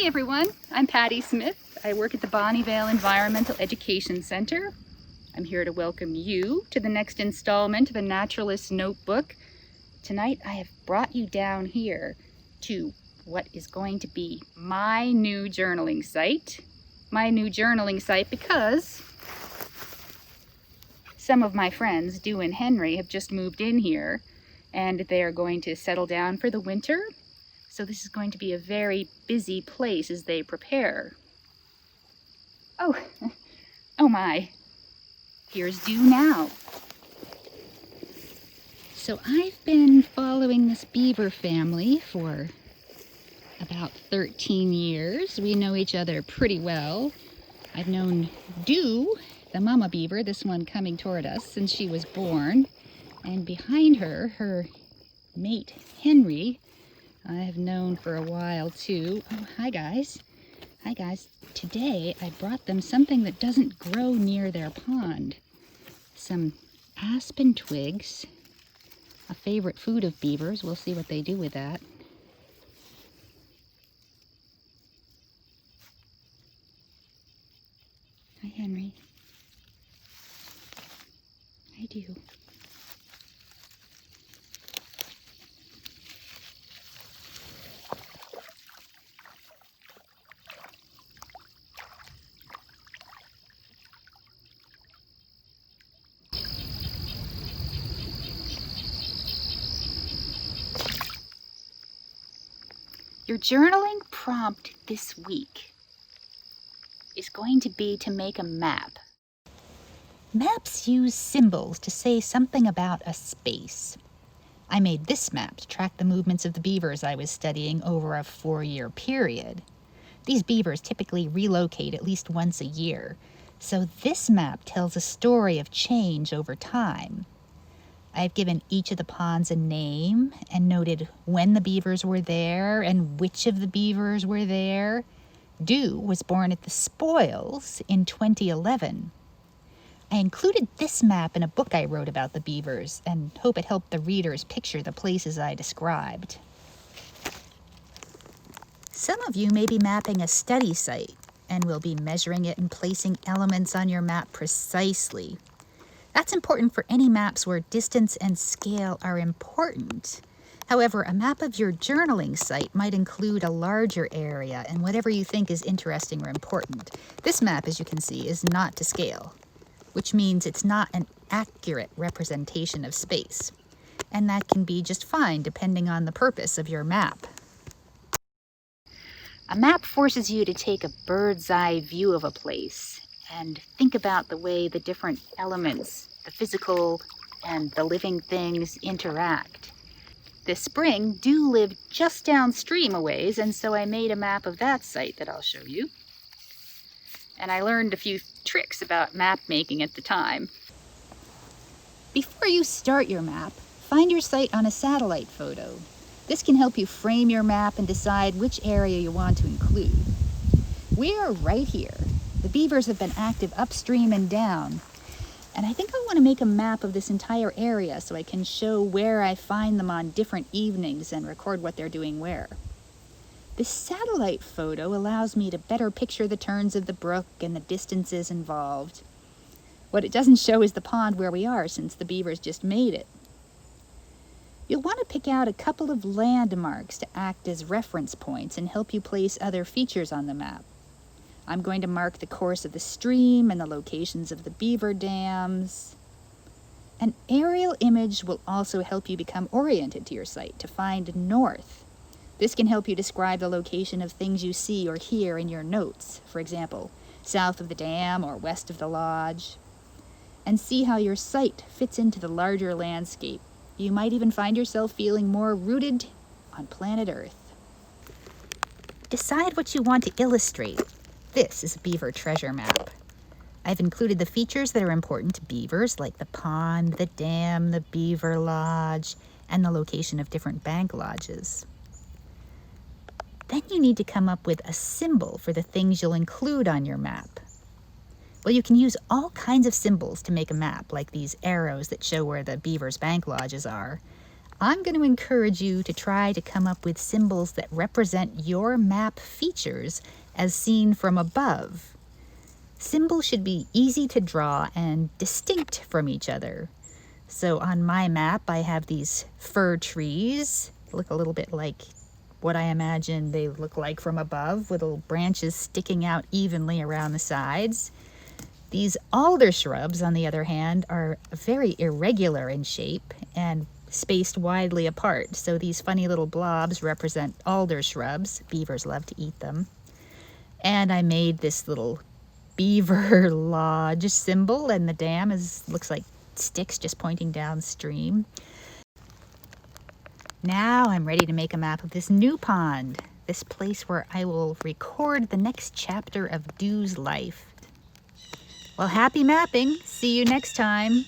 everyone, I'm Patty Smith. I work at the Bonnievale Environmental Education Center. I'm here to welcome you to the next installment of a Naturalist Notebook. Tonight I have brought you down here to what is going to be my new journaling site. My new journaling site because some of my friends, Dew and Henry, have just moved in here and they are going to settle down for the winter. So this is going to be a very busy place as they prepare. Oh my, here's Dew now. So I've been following this beaver family for about 13 years. We know each other pretty well. I've known Dew, the mama beaver, this one coming toward us, since she was born. And behind her, her mate, Henry, I have known for a while too. Oh, hi guys. Hi guys. Today I brought them something that doesn't grow near their pond. Some aspen twigs, a favorite food of beavers. We'll see what they do with that. Hi Henry. Hi Dew. Your journaling prompt this week is going to be to make a map. Maps use symbols to say something about a space. I made this map to track the movements of the beavers I was studying over a 4-year period. These beavers typically relocate at least once a year, so this map tells a story of change over time. I've given each of the ponds a name and noted when the beavers were there and which of the beavers were there. Dew was born at the Spoils in 2011. I included this map in a book I wrote about the beavers and hope it helped the readers picture the places I described. Some of you may be mapping a study site and will be measuring it and placing elements on your map precisely. That's important for any maps where distance and scale are important. However, a map of your journaling site might include a larger area and whatever you think is interesting or important. This map, as you can see, is not to scale, which means it's not an accurate representation of space. And that can be just fine depending on the purpose of your map. A map forces you to take a bird's eye view of a place and think about the way the different elements, the physical and the living things, interact. This spring, Dew lived just downstream a ways, and so I made a map of that site that I'll show you. And I learned a few tricks about map making at the time. Before you start your map, find your site on a satellite photo. This can help you frame your map and decide which area you want to include. We are right here. The beavers have been active upstream and down, and I think I want to make a map of this entire area so I can show where I find them on different evenings and record what they're doing where. This satellite photo allows me to better picture the turns of the brook and the distances involved. What it doesn't show is the pond where we are, since the beavers just made it. You'll want to pick out a couple of landmarks to act as reference points and help you place other features on the map. I'm going to mark the course of the stream and the locations of the beaver dams. An aerial image will also help you become oriented to your site, to find north. This can help you describe the location of things you see or hear in your notes, for example, south of the dam or west of the lodge, and see how your site fits into the larger landscape. You might even find yourself feeling more rooted on planet Earth. Decide what you want to illustrate. This is a beaver treasure map. I've included the features that are important to beavers, like the pond, the dam, the beaver lodge, and the location of different bank lodges. Then you need to come up with a symbol for the things you'll include on your map. Well, you can use all kinds of symbols to make a map, like these arrows that show where the beavers' bank lodges are. I'm going to encourage you to try to come up with symbols that represent your map features as seen from above. Symbols should be easy to draw and distinct from each other. So on my map, I have these fir trees, look a little bit like what I imagine they look like from above, with little branches sticking out evenly around the sides. These alder shrubs, on the other hand, are very irregular in shape and spaced widely apart. So these funny little blobs represent alder shrubs. Beavers love to eat them. And I made this little beaver lodge symbol, and the dam looks like sticks just pointing downstream. Now I'm ready to make a map of this new pond, this place where I will record the next chapter of Dew's life. Well, happy mapping. See you next time.